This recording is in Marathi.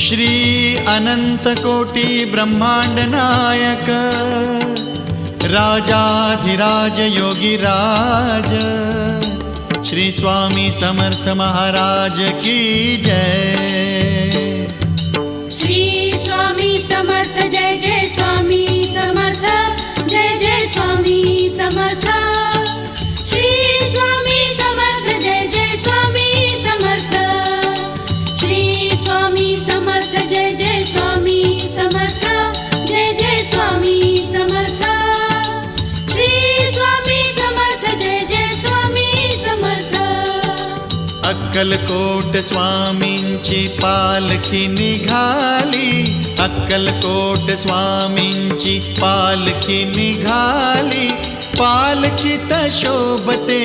श्री अनंत कोटी ब्रह्मांड नायक राजाधिराज योगीराज श्री स्वामी समर्थ महाराज की जय। श्री स्वामी समर्थ जय जय स्वामी समर्थ जय जय स्वामी समर्थ। श्री स्वामी समर्थ जय जय स्वामी समर्थ। श्री स्वामी समर्थ जय जय स्वामी समर्थ जय जय स्वामी समर्थ। श्री स्वामी समर्थ जय जय स्वामी समर्थ। अक्कलकोट स्वामींची पालखी निघाली, अक्कलकोट स्वामींची पालखी निघाली, पालखीत शोभते